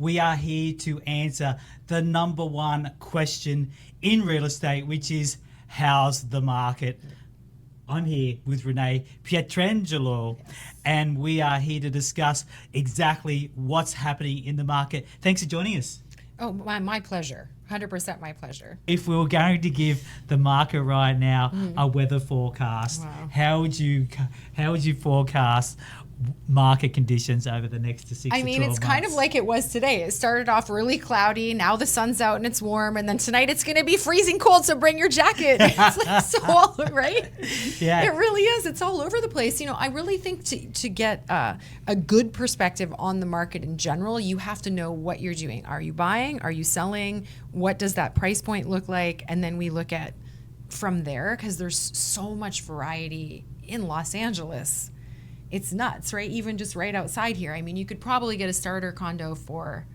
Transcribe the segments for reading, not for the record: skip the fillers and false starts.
we are here to answer the number one question in real estate, which is, how's the market? I'm here with Renee Pietrangelo, and we are here to discuss exactly what's happening in the market. Thanks for joining us. Oh, my pleasure. 100% my pleasure. If we were going to give the market right now a weather forecast, how would you forecast market conditions over the next 6 to 12 months? I mean, it's kind of like it was today. It started off really cloudy. Now the sun's out and it's warm. And then tonight it's going to be freezing cold, so bring your jacket. It's like so all, right? Yeah. It really is. It's all over the place. You know, I really think to get a good perspective on the market in general, you have to know what you're doing. Are you buying? Are you selling? What does that price point look like? And then we look at from there, because there's so much variety in Los Angeles. It's nuts, right? Even just right outside here. I mean, you could probably get a starter condo for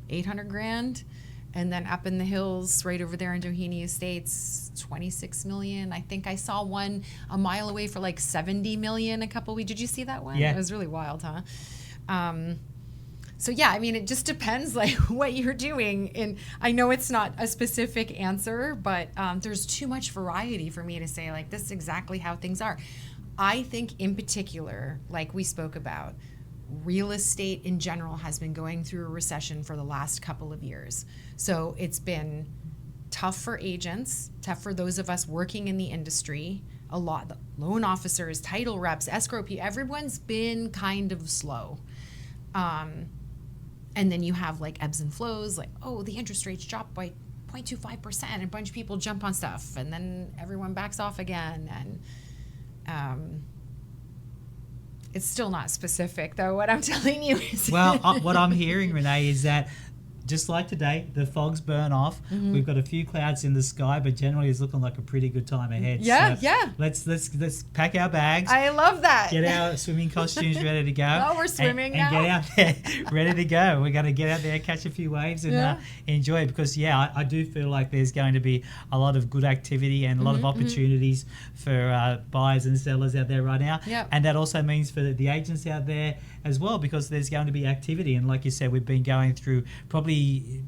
$800,000, and then up in the hills, right over there in Doheny Estates, $26 million. I think I saw one a mile away for like $70 million a couple weeks. Did you see that one? Yeah. It was really wild, huh? So yeah, I mean, it just depends like what you're doing. And I know it's not a specific answer, but there's too much variety for me to say like this is exactly how things are. I think in particular, like we spoke about, real estate in general has been going through a recession for the last couple of years. So it's been tough for agents, tough for those of us working in the industry. A lot, the loan officers, title reps, escrow people, everyone's been kind of slow. And then you have like ebbs and flows, like, oh, the interest rates dropped by 0.25%, and a bunch of people jump on stuff, and then everyone backs off again. And it's still not specific, though. What I'm telling you is... Well, what I'm hearing, Renee, is that just like today, the fog's burn off. We've got a few clouds in the sky, but generally it's looking like a pretty good time ahead. Yeah, so yeah. Let's pack our bags. I love that. Get our swimming costumes ready to go. Oh, we're swimming now. And get out there ready to go. We're going to get out there, catch a few waves, and enjoy it, because, I do feel like there's going to be a lot of good activity and a lot of opportunities for buyers and sellers out there right now. Yep. And that also means for the agents out there as well, because there's going to be activity. And like you said, we've been going through probably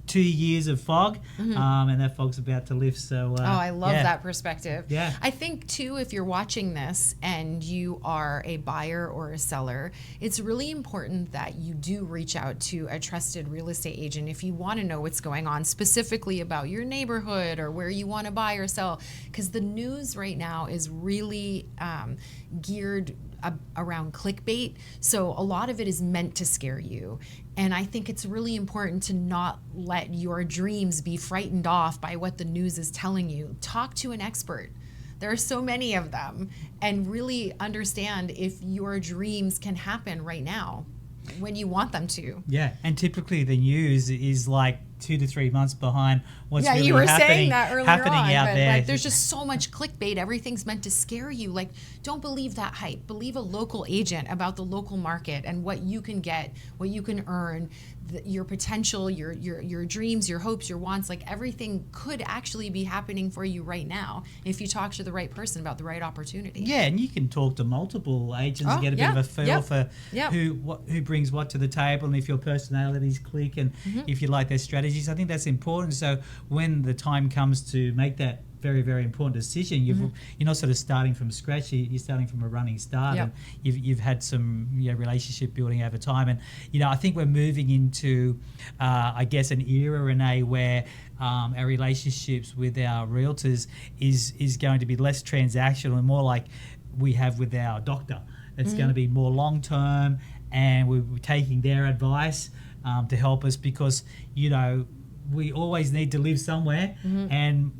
2 years of fog, and that fog's about to lift. So I love that perspective. Yeah. I think too, if you're watching this and you are a buyer or a seller, it's really important that you do reach out to a trusted real estate agent if you want to know what's going on specifically about your neighborhood or where you want to buy or sell, because the news right now is really geared around clickbait. So a lot of it is meant to scare you. And I think it's really important to not let your dreams be frightened off by what the news is telling you. Talk to an expert. There are so many of them, and really understand if your dreams can happen right now when you want them to. Yeah, and typically the news is like 2 to 3 months behind what's really you were happening, saying that earlier on, out but there. like, there's just so much clickbait. Everything's meant to scare you. Like, don't believe that hype. Believe a local agent about the local market and what you can get, what you can earn, your potential, your dreams, your hopes, your wants. Like, everything could actually be happening for you right now if you talk to the right person about the right opportunity. Yeah, and you can talk to multiple agents and get a bit of a feel for who brings what to the table, and if your personalities click, and if you like their strategies. I think that's important. So when the time comes to make that very, very important decision, you're not sort of starting from scratch. You're starting from a running start, and you've had some relationship building over time. And I think we're moving into, I guess, an era, Renee, where our relationships with our realtors is going to be less transactional and more like we have with our doctor. It's going to be more long term, and we're taking their advice to help us, because we always need to live somewhere, and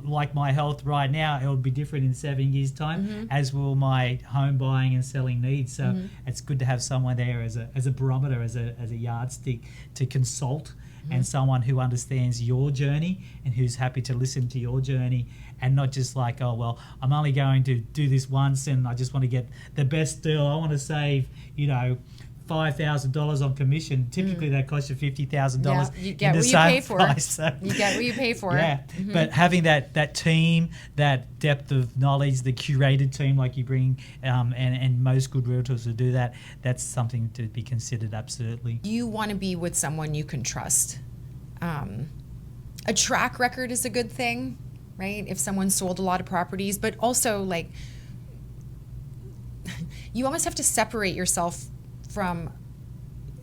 like my health right now, it'll be different in 7 years' time, as will my home buying and selling needs. So it's good to have someone there as a barometer, as a yardstick to consult, and someone who understands your journey and who's happy to listen to your journey, and not just like, oh, well, I'm only going to do this once and I just want to get the best deal. I want to save, $5,000 on commission. Typically, that costs you $50,000. Yeah, you get what you pay for. So. You get what you pay for. Yeah, but having that team, that depth of knowledge, the curated team like you bring, and most good realtors will do that. That's something to be considered. Absolutely. You want to be with someone you can trust. A track record is a good thing, right? If someone sold a lot of properties, but also like you almost have to separate yourself from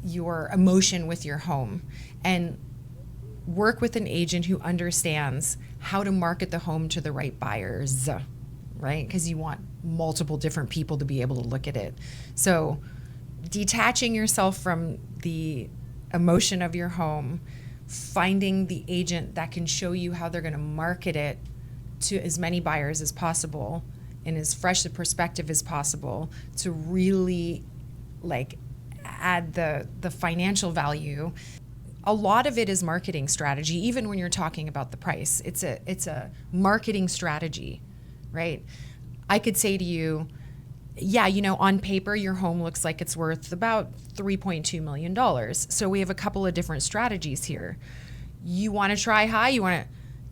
your emotion with your home and work with an agent who understands how to market the home to the right buyers, right? Because you want multiple different people to be able to look at it. So detaching yourself from the emotion of your home, finding the agent that can show you how they're going to market it to as many buyers as possible and as fresh a perspective as possible to really like add the financial value. A lot of it is marketing strategy, even when you're talking about the price. It's a marketing strategy, right? I could say to you, yeah, on paper, your home looks like it's worth about $3.2 million. So we have a couple of different strategies here. You want to try high?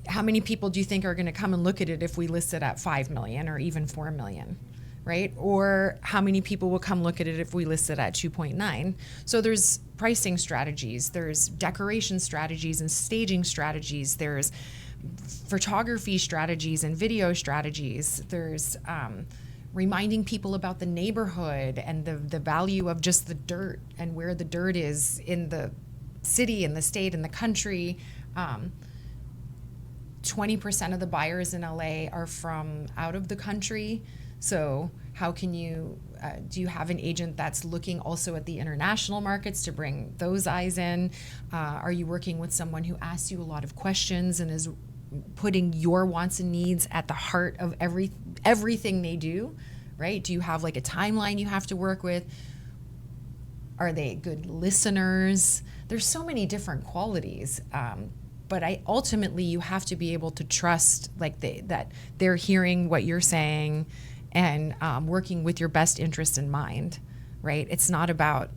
How many people do you think are going to come and look at it if we list it at 5 million or even 4 million, right? Or how many people will come look at it if we list it at 2.9? So there's pricing strategies, there's decoration strategies and staging strategies, there's photography strategies and video strategies, there's reminding people about the neighborhood and the value of just the dirt and where the dirt is in the city and the state and the country. 20% of the buyers in LA are from out of the country. So how can you, do you have an agent that's looking also at the international markets to bring those eyes in? Are you working with someone who asks you a lot of questions and is putting your wants and needs at the heart of everything they do, right? Do you have like a timeline you have to work with? Are they good listeners? There's so many different qualities. But ultimately you have to be able to trust that they're hearing what you're saying and working with your best interest in mind, right? It's not about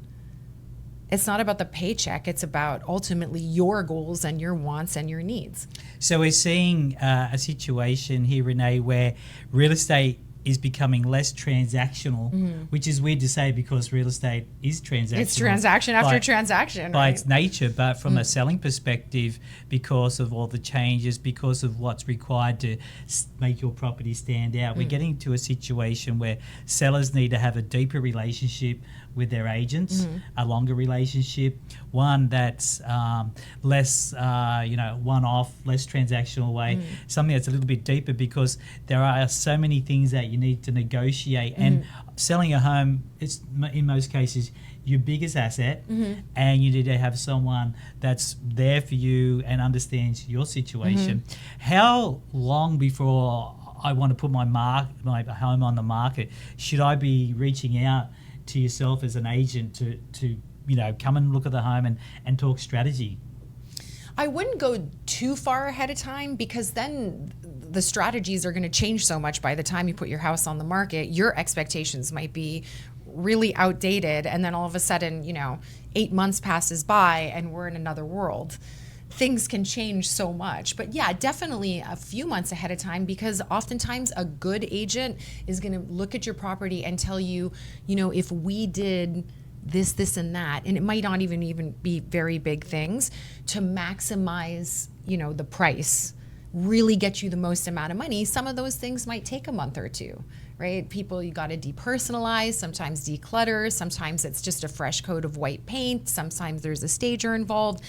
the paycheck. It's about ultimately your goals and your wants and your needs. So we're seeing a situation here, Renee, where real estate is becoming less transactional, which is weird to say because real estate is transactional. It's transaction after transaction. By its nature, but from a selling perspective, because of all the changes, because of what's required to make your property stand out, we're getting to a situation where sellers need to have a deeper relationship with their agents, a longer relationship, one that's less, one-off, less transactional way, something that's a little bit deeper because there are so many things that you need to negotiate. And selling a home, it's in most cases your biggest asset, and you need to have someone that's there for you and understands your situation. How long before I want to put my home on the market should I be reaching out to yourself as an agent to come and look at the home and talk strategy? I wouldn't go too far ahead of time because then the strategies are going to change so much by the time you put your house on the market. Your expectations might be really outdated, and then all of a sudden 8 months passes by and we're in another world. Things can change so much. But yeah, definitely a few months ahead of time, because oftentimes a good agent is going to look at your property and tell you, if we did this, and that, and it might not even be very big things, to maximize, the price, really get you the most amount of money. Some of those things might take a month or two, right? You got to depersonalize, sometimes declutter, sometimes it's just a fresh coat of white paint, sometimes there's a stager involved.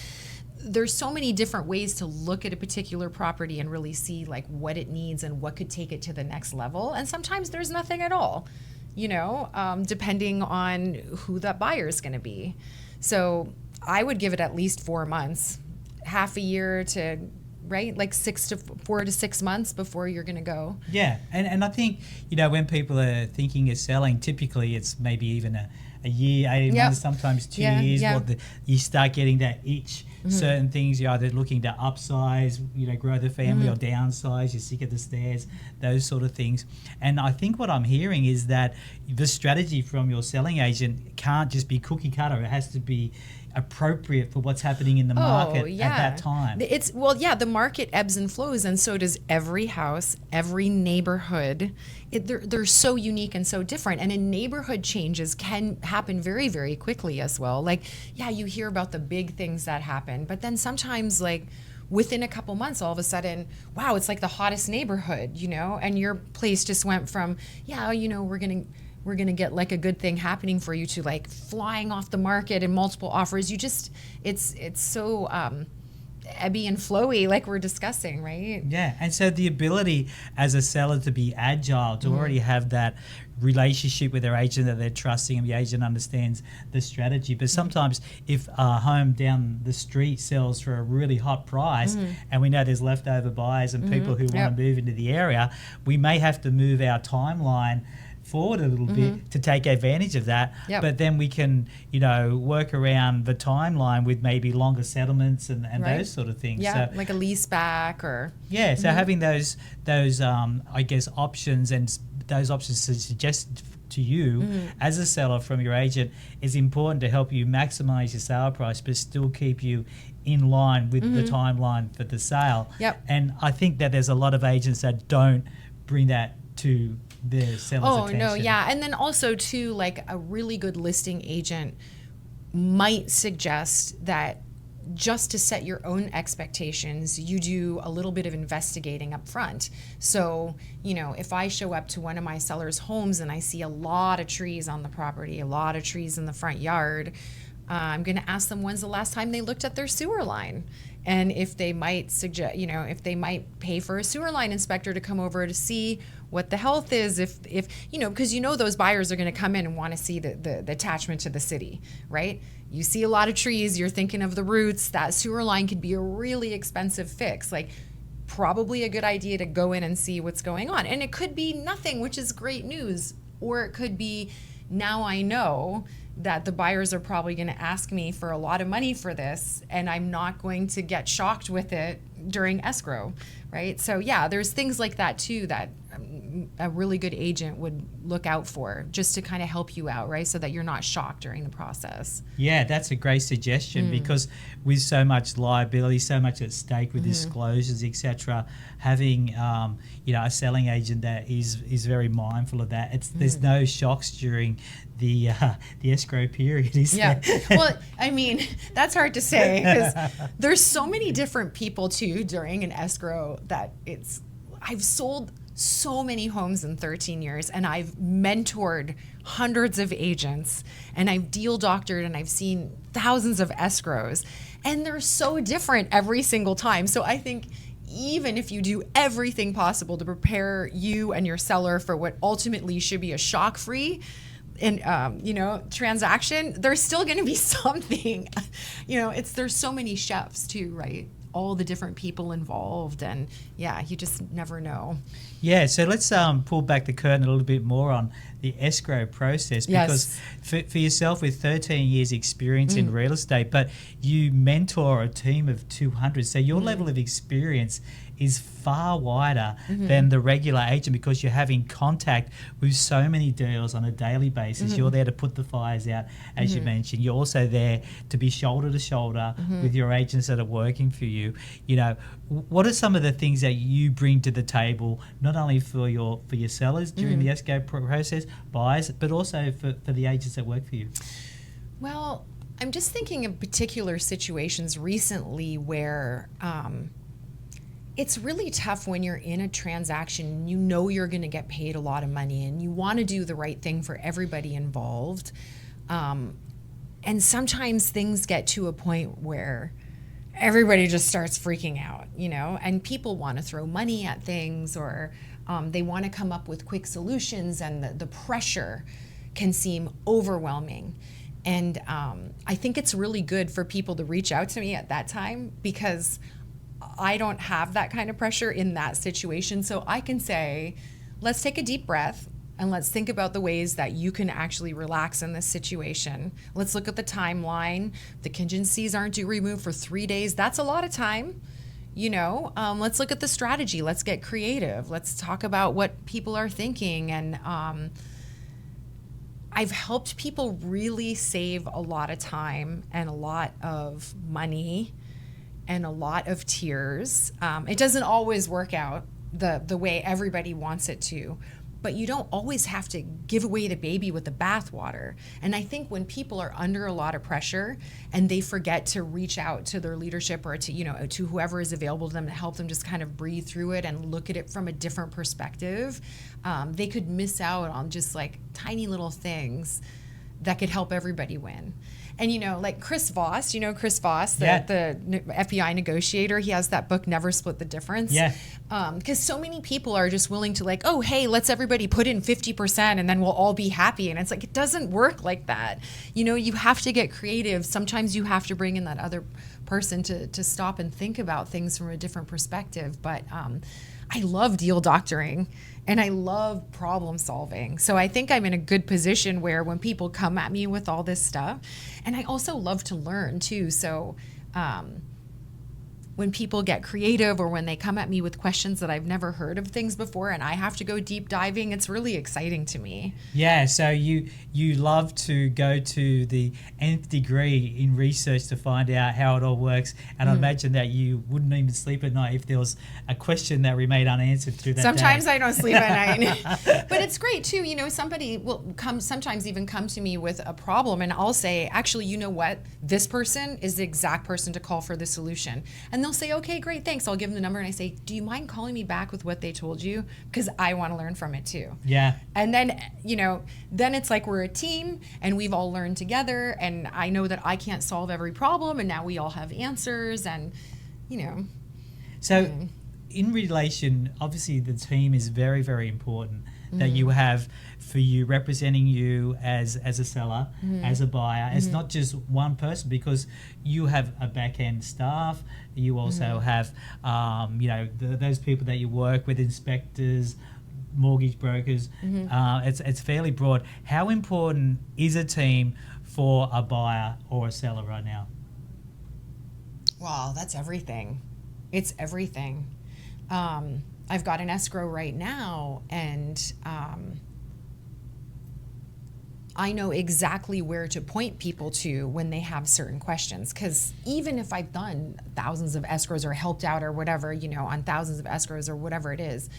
There's so many different ways to look at a particular property and really see what it needs and what could take it to the next level. And sometimes there's nothing at all, depending on who that buyer is going to be. So I would give it at least 4 months, half a year to, right? 4 to 6 months before you're going to go. Yeah. And I think, when people are thinking of selling, typically it's maybe even a year, 18 months, sometimes 2 years, you start getting that itch. Certain things, you're either looking to upsize, grow the family, or downsize, you're sick of the stairs, those sort of things. And I think what I'm hearing is that the strategy from your selling agent can't just be cookie cutter. It has to be appropriate for what's happening in the market at that time. The market ebbs and flows, and so does every house, every neighborhood. They're so unique and so different, and neighborhood changes can happen very, very quickly as well. Like, you hear about the big things that happen, but then sometimes, like, within a couple months, all of a sudden, wow, it's like the hottest neighborhood, and your place just went from, we're gonna get like a good thing happening for you to like flying off the market and multiple offers. It's so ebby and flowy, like we're discussing, right? Yeah, and so the ability as a seller to be agile, to already have that relationship with their agent that they're trusting, and the agent understands the strategy. But sometimes if a home down the street sells for a really hot price, and we know there's leftover buyers and people who want to move into the area, we may have to move our timeline forward a little bit to take advantage of that. But then we can work around the timeline with maybe longer settlements and those sort of things. So, like a lease back or so having those I guess options, and those options to suggest to you as a seller from your agent is important to help you maximize your sale price but still keep you in line with the timeline for the sale. And I think that there's a lot of agents that don't bring that to the seller's attention. And then also too, like a really good listing agent might suggest that just to set your own expectations, you do a little bit of investigating up front. So, if I show up to one of my sellers' homes and I see a lot of trees on the property, a lot of trees in the front yard, I'm going to ask them when's the last time they looked at their sewer line. And if they might suggest, if they might pay for a sewer line inspector to come over to see what the health is, if because those buyers are going to come in and want to see the attachment to the city, right? You see a lot of trees, you're thinking of the roots, that sewer line could be a really expensive fix. Like, probably a good idea to go in and see what's going on. And it could be nothing, which is great news, or it could be, now I know that the buyers are probably going to ask me for a lot of money for this, and I'm not going to get shocked with it during escrow, right? So there's things like that too that a really good agent would look out for, just to kind of help you out, right? So that you're not shocked during the process. Yeah, that's a great suggestion, because with so much liability, so much at stake with disclosures, etc., having a selling agent that is very mindful of that. There's no shocks during the escrow period, is there? Well, I mean, that's hard to say, because there's so many different people too during an escrow that I've sold so many homes in 13 years, and I've mentored hundreds of agents, and I've deal doctored, and I've seen thousands of escrows, and they're so different every single time. So I think even if you do everything possible to prepare you and your seller for what ultimately should be a shock-free transaction, there's still going to be something. There's so many chefs too, right? All the different people involved, and you just never know. So let's pull back the curtain a little bit more on the escrow process, because for yourself, with 13 years experience in real estate, but you mentor a team of 200, so your level of experience is far wider than the regular agent, because you're having contact with so many deals on a daily basis. You're there to put the fires out, as you mentioned. You're also there to be shoulder to shoulder with your agents that are working for you. What are some of the things that you bring to the table, not only for your sellers during the escrow process, buyers, but also for the agents that work for you? Well, I'm just thinking of particular situations recently where it's really tough when you're in a transaction, you're going to get paid a lot of money, and you want to do the right thing for everybody involved. And sometimes things get to a point where everybody just starts freaking out, and people want to throw money at things, or they want to come up with quick solutions, and the pressure can seem overwhelming. And I think it's really good for people to reach out to me at that time, because I don't have that kind of pressure in that situation. So I can say, let's take a deep breath. and let's think about the ways that you can actually relax in this situation. Let's look at the timeline. The contingencies aren't due removed for 3 days. That's a lot of time. Let's look at the strategy. Let's get creative. Let's talk about what people are thinking. And I've helped people really save a lot of time and a lot of money and a lot of tears. It doesn't always work out the way everybody wants it to, but you don't always have to give away the baby with the bathwater. And I think when people are under a lot of pressure and they forget to reach out to their leadership or to whoever is available to them to help them just kind of breathe through it and look at it from a different perspective, they could miss out on just like tiny little things that could help everybody win. And, like Chris Voss, the FBI negotiator, he has that book, Never Split the Difference. Yeah. Because so many people are just willing to like, oh, hey, let's everybody put in 50% and then we'll all be happy. And it's like, it doesn't work like that. You have to get creative. Sometimes you have to bring in that other person to stop and think about things from a different perspective. But I love deal doctoring. And I love problem solving. So I think I'm in a good position where when people come at me with all this stuff, and I also love to learn too. So when people get creative or when they come at me with questions that I've never heard of things before and I have to go deep diving, it's really exciting to me. Yeah, so you love to go to the nth degree in research to find out how it all works. And I imagine that you wouldn't even sleep at night if there was a question that remained unanswered through that Sometimes day. I don't sleep at night. But it's great too. Somebody will sometimes even come to me with a problem and I'll say, actually, you know what? This person is the exact person to call for the solution. And they'll say, okay, great, thanks. I'll give them the number and I say, do you mind calling me back with what they told you? Because I want to learn from it too. Yeah. And then, then it's like we're a team and we've all learned together and I know that I can't solve every problem and now we all have answers and, So in relation, obviously the team is very, very important that you have for you representing you as a seller, as a buyer. It's not just one person because you have a back-end staff. You also have, those people that you work with, inspectors, mortgage brokers. It's fairly broad. How important is a team for a buyer or a seller right now? Wow, that's everything. It's everything. I've got an escrow right now, and I know exactly where to point people to when they have certain questions. Because even if I've done thousands of escrows or helped out or whatever, on thousands of escrows or whatever it is,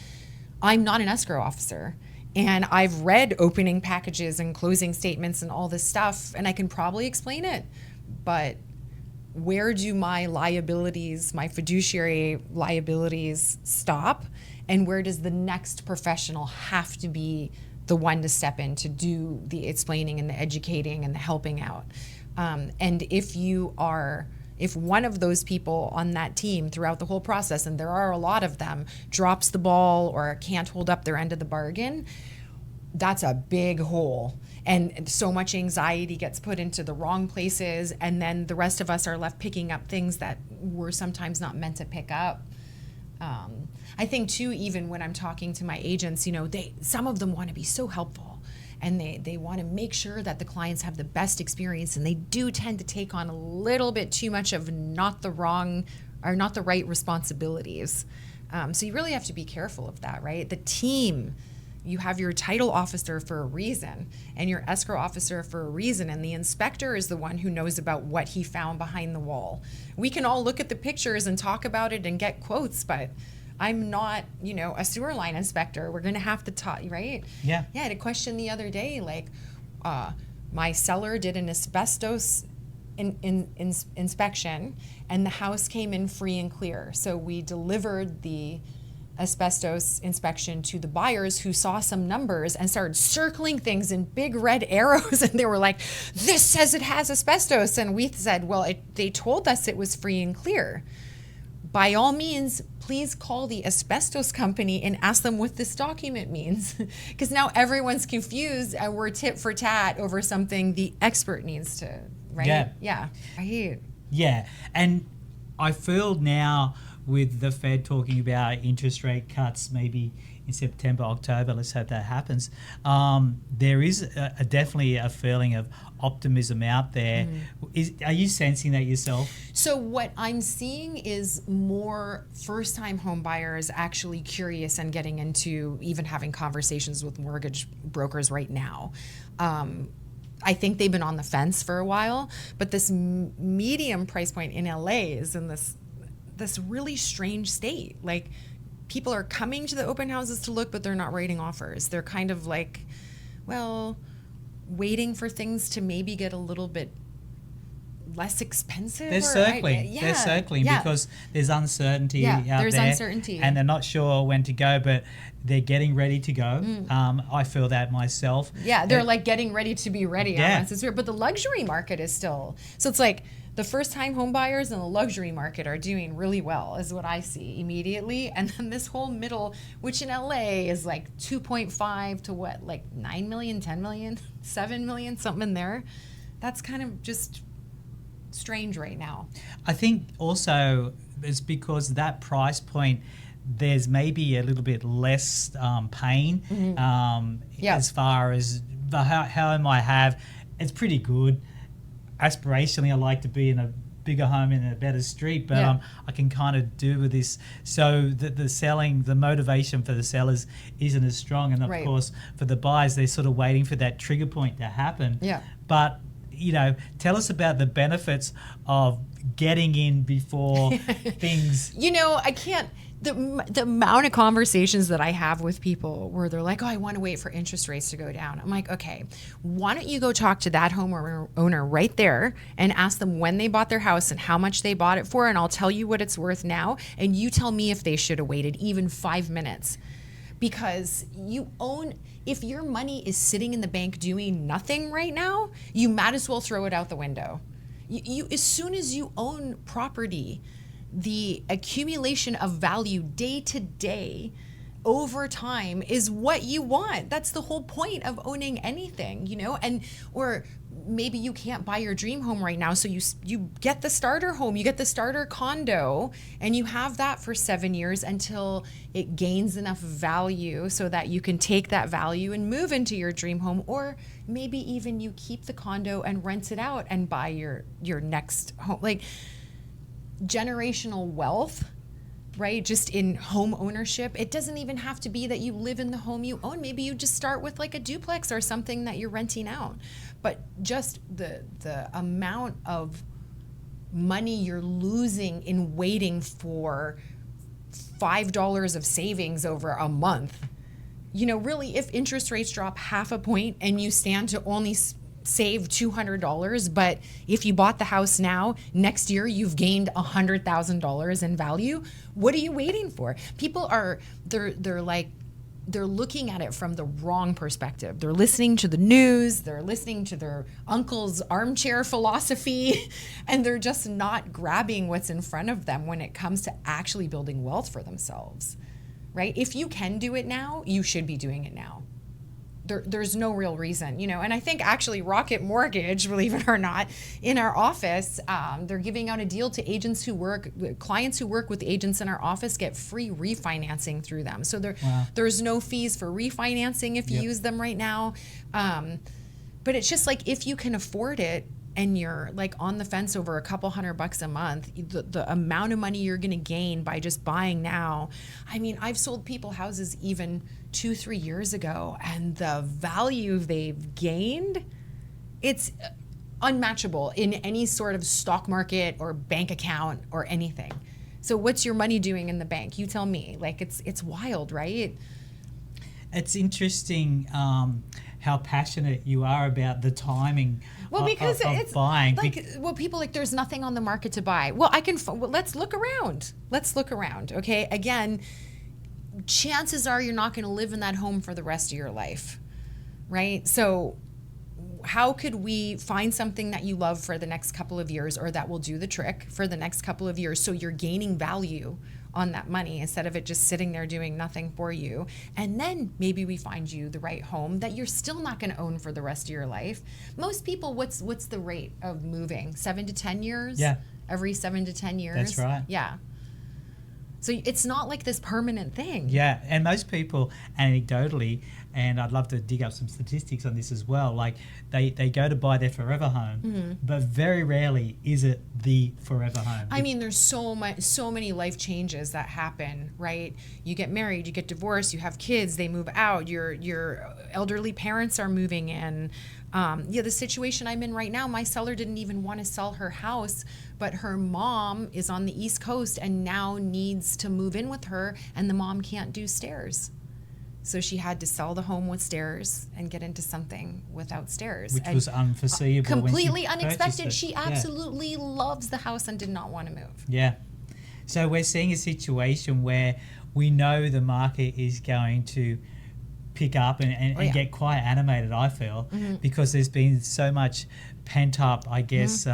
I'm not an escrow officer. And I've read opening packages and closing statements and all this stuff, and I can probably explain it. But where do my liabilities, my fiduciary liabilities stop? And where does the next professional have to be the one to step in to do the explaining and the educating and the helping out? And if one of those people on that team throughout the whole process, and there are a lot of them, drops the ball or can't hold up their end of the bargain, that's a big hole. And so much anxiety gets put into the wrong places, and then the rest of us are left picking up things that we're sometimes not meant to pick up. I think too, even when I'm talking to my agents, some of them want to be so helpful and they want to make sure that the clients have the best experience, and they do tend to take on a little bit too much of not the right responsibilities. So you really have to be careful of that, right? The team, you have your title officer for a reason and your escrow officer for a reason, and the inspector is the one who knows about what he found behind the wall. We can all look at the pictures and talk about it and get quotes, but I'm not, a sewer line inspector. We're going to have to talk, right? Yeah. Yeah, I had a question the other day, like my seller did an asbestos inspection and the house came in free and clear. So we delivered the asbestos inspection to the buyers, who saw some numbers and started circling things in big red arrows, and they were like, this says it has asbestos. And we said, well, they told us it was free and clear. By all means, please call the asbestos company and ask them what this document means. Because now everyone's confused and we're tit for tat over something the expert needs to, right? Yeah. Yeah. Right. Yeah. And I feel now with the Fed talking about interest rate cuts maybe in September, October, let's hope that happens, there is definitely a feeling of optimism out there. Are you sensing that yourself? So what I'm seeing is more first-time home buyers actually curious and getting into even having conversations with mortgage brokers right now. I think they've been on the fence for a while, but this medium price point in LA is in this really strange state. Like, people are coming to the open houses to look, but they're not writing offers. They're kind of like, well, waiting for things to maybe get a little bit less expensive. They're circling. They're circling because there's uncertainty out there. There's uncertainty. And they're not sure when to go, but they're getting ready to go. I feel that myself. Yeah, they're like getting ready to be ready. Yeah. But the luxury market is still... So it's like the first-time home buyers and the luxury market are doing really well, is what I see immediately. And then this whole middle, which in LA is like 2.5 to what, like 9 million, 10 million, 7 million, something in there. That's kind of just strange right now. I think also it's because that price point, there's maybe a little bit less pain as far as the home I have. It's pretty good. Aspirationally, I like to be in a bigger home in a better street, but I can kind of do with this. So the motivation for the sellers isn't as strong, and of course for the buyers, they're sort of waiting for that trigger point to happen. But tell us about the benefits of getting in before things. I can't. The amount of conversations that I have with people where they're like, oh, I want to wait for interest rates to go down. I'm like, okay, why don't you go talk to that homeowner right there and ask them when they bought their house and how much they bought it for, and I'll tell you what it's worth now, and you tell me if they should have waited even 5 minutes. Because if your money is sitting in the bank doing nothing right now, you might as well throw it out the window. You as soon as you own property, the accumulation of value day to day over time is what you want. That's the whole point of owning anything, or maybe you can't buy your dream home right now, so you get the starter home, you get the starter condo, and you have that for 7 years until it gains enough value so that you can take that value and move into your dream home, or maybe even you keep the condo and rent it out and buy your next home. Like, generational wealth, right? Just in home ownership. It doesn't even have to be that you live in the home you own. Maybe you just start with like a duplex or something that you're renting out. But just the amount of money you're losing in waiting for $5 of savings over a month. Really, if interest rates drop half a point and you stand to only save $200, but if you bought the house now, next year you've gained $100,000 in value, what are you waiting for? People they're looking at it from the wrong perspective. They're listening to the news, they're listening to their uncle's armchair philosophy, and they're just not grabbing what's in front of them when it comes to actually building wealth for themselves, right? If you can do it now, you should be doing it now. There's no real reason, and I think actually Rocket Mortgage, believe it or not, in our office, they're giving out a deal to clients who work with agents in our office get free refinancing through them. So there's no fees for refinancing if you use them right now. But it's just like, if you can afford it and you're like on the fence over a couple $100 a month, the amount of money you're going to gain by just buying now. I mean, I've sold people houses even 2-3 years ago, and the value they've gained, it's unmatchable in any sort of stock market or bank account or anything. So what's your money doing in the bank? You tell me. Like, it's wild, right? It's interesting how passionate you are about the timing of buying. Like, people like, there's nothing on the market to buy. Well, let's look around. Okay. Again, chances are you're not going to live in that home for the rest of your life, right? So how could we find something that you love for the next couple of years, or that will do the trick for the next couple of years, so you're gaining value on that money instead of it just sitting there doing nothing for you? And then maybe we find you the right home that you're still not going to own for the rest of your life. Most people, what's the rate of moving? 7 to 10 years? Yeah. Every 7 to 10 years? That's right. Yeah. So it's not like this permanent thing. Yeah, and most people, anecdotally, and I'd love to dig up some statistics on this as well, like they go to buy their forever home, but very rarely is it the forever home. I mean, there's so many life changes that happen, right? You get married, you get divorced, you have kids, they move out, your elderly parents are moving in. The situation I'm in right now, my seller didn't even want to sell her house, but her mom is on the East Coast and now needs to move in with her, and the mom can't do stairs. So she had to sell the home with stairs and get into something without stairs. Which was unforeseeable. Completely unexpected. She absolutely loves the house and did not want to move. Yeah. So we're seeing a situation where we know the market is going to pick up and get quite animated, I feel, because there's been so much pent up, I guess,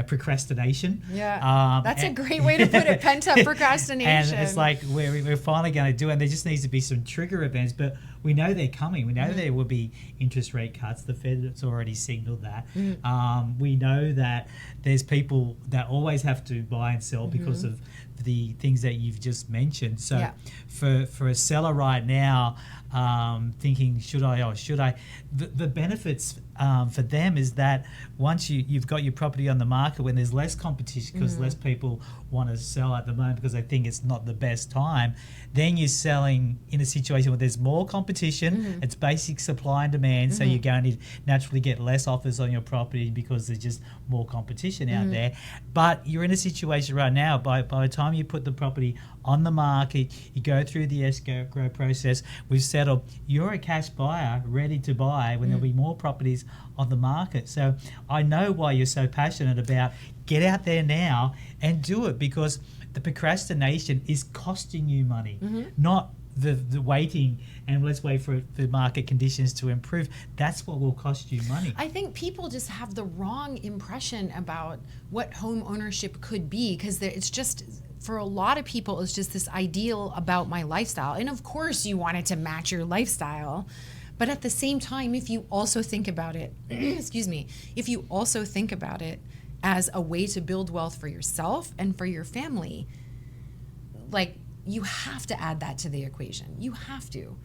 procrastination. Yeah, that's a great way to put it, pent up procrastination. And it's like we're finally going to do it. And there just needs to be some trigger events, but we know they're coming. We know there will be interest rate cuts. The Fed has already signaled that. We know that there's people that always have to buy and sell because of the things that you've just mentioned. So for a seller right now, thinking should I, the benefits for them is that once you've got your property on the market, when there's less competition because less people want to sell at the moment because they think it's not the best time, then you're selling in a situation where there's more competition. It's basic supply and demand, so you're going to naturally get less offers on your property because there's just more competition out there. But you're in a situation right now, by the time you put the property on the market, you go through the escrow process, we've settled, you're a cash buyer ready to buy when there'll be more properties on the market. So I know why you're so passionate about get out there now and do it, because the procrastination is costing you money, not the waiting and let's wait for the market conditions to improve. That's what will cost you money. I think people just have the wrong impression about what home ownership could be, because it's just, for a lot of people, it's just this ideal about my lifestyle. And of course you want it to match your lifestyle. But at the same time, if you also think about it, if you also think about it as a way to build wealth for yourself and for your family, like, you have to add that to the equation. You have to.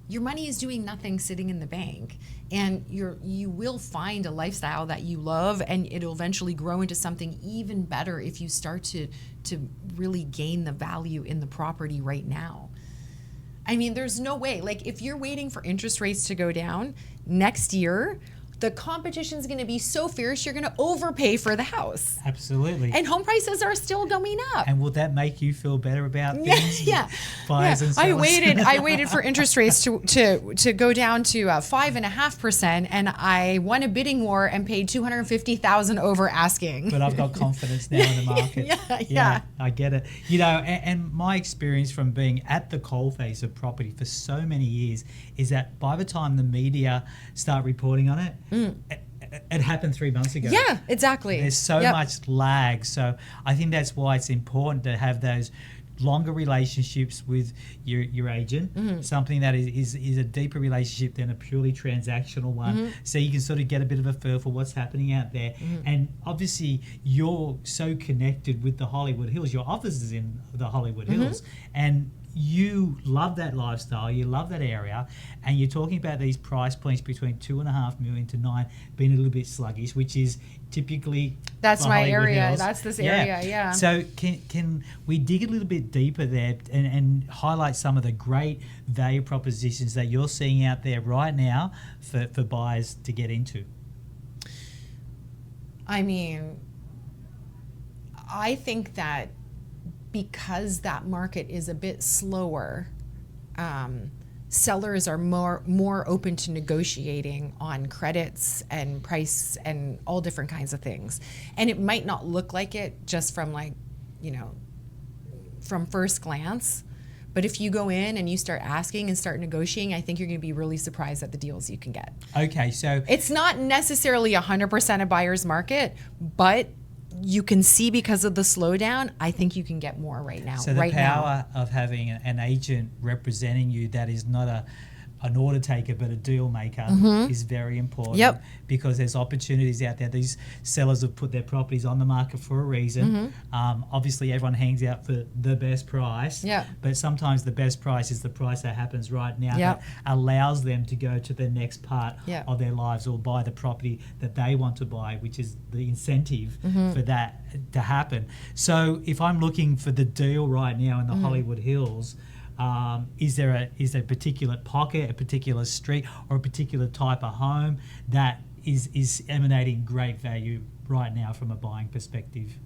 Your money is doing nothing sitting in the bank, and you will find a lifestyle that you love, and it'll eventually grow into something even better if you start to really gain the value in the property right now. I mean, there's no way. Like, if you're waiting for interest rates to go down next year, the competition is going to be so fierce, you're going to overpay for the house. Absolutely. And home prices are still going up. And will that make you feel better about things? Buyers and sellers? I waited for interest rates to go down to 5.5%, and I won a bidding war and paid $250,000 over asking. But I've got confidence now in the market. Yeah, I get it. And my experience from being at the coalface of property for so many years is that by the time the media start reporting on it, it happened 3 months ago. Yeah, exactly. There's so much lag. So I think that's why it's important to have those longer relationships with your agent, something that is a deeper relationship than a purely transactional one. So you can sort of get a bit of a feel for what's happening out there. And obviously you're so connected with the Hollywood Hills. Your office is in the Hollywood Hills. And you love that lifestyle, you love that area, and you're talking about these price points between $2.5 million to $9 million being a little bit sluggish, which is typically that's my Hollywood area. Hills. That's this area. Yeah. So can we dig a little bit deeper there and highlight some of the great value propositions that you're seeing out there right now for buyers to get into? I mean, I think that because that market is a bit slower, sellers are more open to negotiating on credits and price and all different kinds of things. And it might not look like it just from from first glance, but if you go in and you start asking and start negotiating, I think you're going to be really surprised at the deals you can get. Okay, so it's not necessarily 100% a buyer's market, but you can see because of the slowdown, I think you can get more right now. So the power of having an agent representing you that is not an order taker but a deal maker is very important. Yep. Because there's opportunities out there. These sellers have put their properties on the market for a reason. Obviously, everyone hangs out for the best price. Yep. But sometimes the best price is the price that happens right now that allows them to go to the next part of their lives or buy the property that they want to buy, which is the incentive for that to happen. So if I'm looking for the deal right now in the Hollywood Hills, is there a particular pocket, a particular street, or a particular type of home that is emanating great value right now from a buying perspective?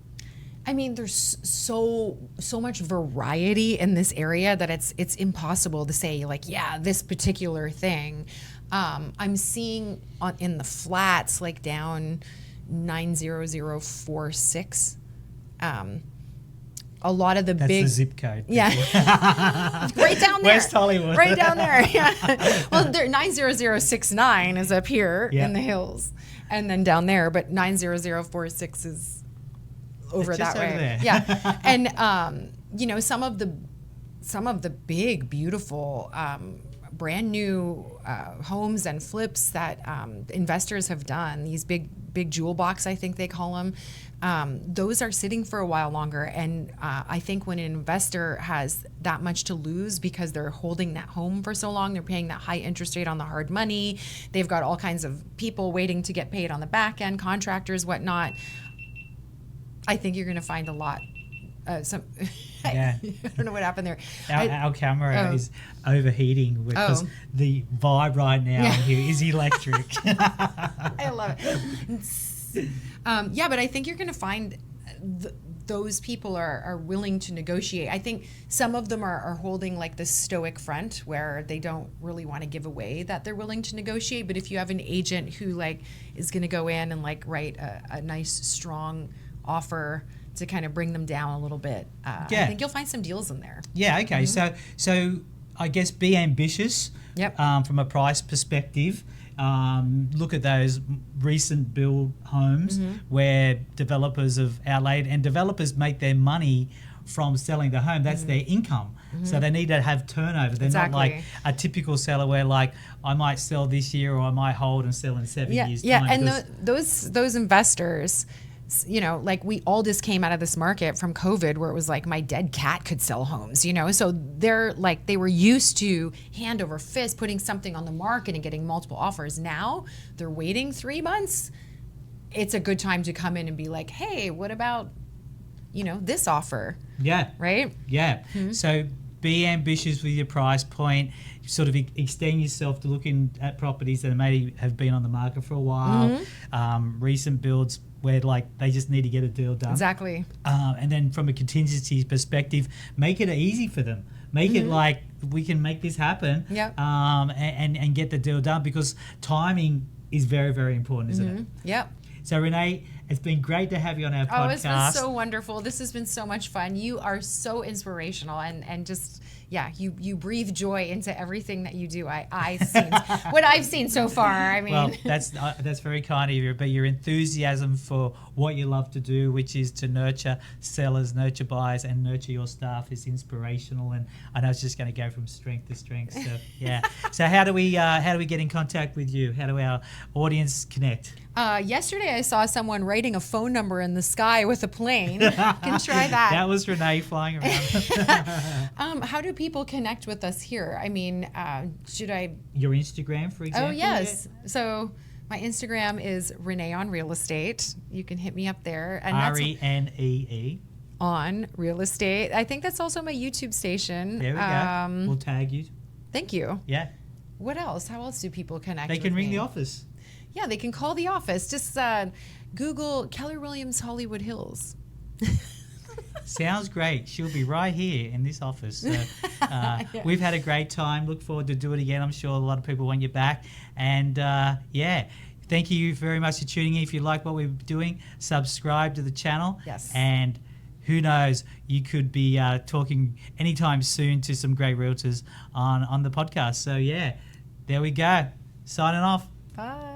I mean, there's so much variety in this area that it's impossible to say like, yeah, this particular thing. I'm seeing in the flats like down 90046. A lot of the That's big the zip code. Yeah. Right down there. West Hollywood. Right down there. Yeah. Well, 90069 is up here in the hills, and then down there, but 90046 is over that way. There. Yeah. And some of the big beautiful brand new homes and flips that investors have done, these big jewel box, I think they call them, those are sitting for a while longer. And I think when an investor has that much to lose because they're holding that home for so long, they're paying that high interest rate on the hard money, they've got all kinds of people waiting to get paid on the back end, contractors, whatnot, I think you're going to find a lot. I don't know what happened there. Our camera is overheating because the vibe right now here is electric. I love it. But I think you're going to find those people are willing to negotiate. I think some of them are holding like this stoic front where they don't really want to give away that they're willing to negotiate. But if you have an agent who like is going to go in and like write a nice strong offer to kind of bring them down a little bit, I think you'll find some deals in there. Yeah. Okay. So I guess be ambitious. Yep. From a price perspective. Look at those recent build homes where developers have outlaid, and developers make their money from selling the home. That's their income. So they need to have turnover. They're not like a typical seller where like I might sell this year or I might hold and sell in 7 years time. Yeah, and those investors, like we all just came out of this market from COVID where it was like my dead cat could sell homes, so they're like, they were used to hand over fist putting something on the market and getting multiple offers. Now they're waiting 3 months. It's a good time to come in and be like, hey, what about this offer? Yeah. Right? Yeah. So be ambitious with your price point, sort of extend yourself to looking at properties that may have been on the market for a while, recent builds where like they just need to get a deal done. Exactly. And then from a contingency perspective, make it easy for them. Make it like we can make this happen. Yep. And get the deal done, because timing is very, very important, isn't it? Yep. So Renee, it's been great to have you on our podcast. Oh, it's been so wonderful. This has been so much fun. You are so inspirational and just, you breathe joy into everything that you do. I've seen what I've seen so far. I mean, well, that's very kind of you. But your enthusiasm for what you love to do, which is to nurture sellers, nurture buyers, and nurture your staff, is inspirational. And I know it's just going to go from strength to strength. So yeah. So how do we get in contact with you? How do our audience connect? Yesterday I saw someone writing a phone number in the sky with a plane. Can try that. That was Renee flying around. How do people connect with us here? I mean, should I... Your Instagram, for example? Oh, yes. Yeah. So my Instagram is Renee on Real Estate. You can hit me up there. And RENEE. On Real Estate. I think that's also my YouTube station. There we go. We'll tag you. Thank you. Yeah. What else? How else do people connect They can ring me? the office. Yeah, they can call the office. Just Google Keller Williams Hollywood Hills. Sounds great. She'll be right here in this office. So, we've had a great time. Look forward to do it again. I'm sure a lot of people want you back. And thank you very much for tuning in. If you like what we're doing, subscribe to the channel. Yes. And who knows, you could be talking anytime soon to some great realtors on the podcast. So, there we go. Signing off. Bye.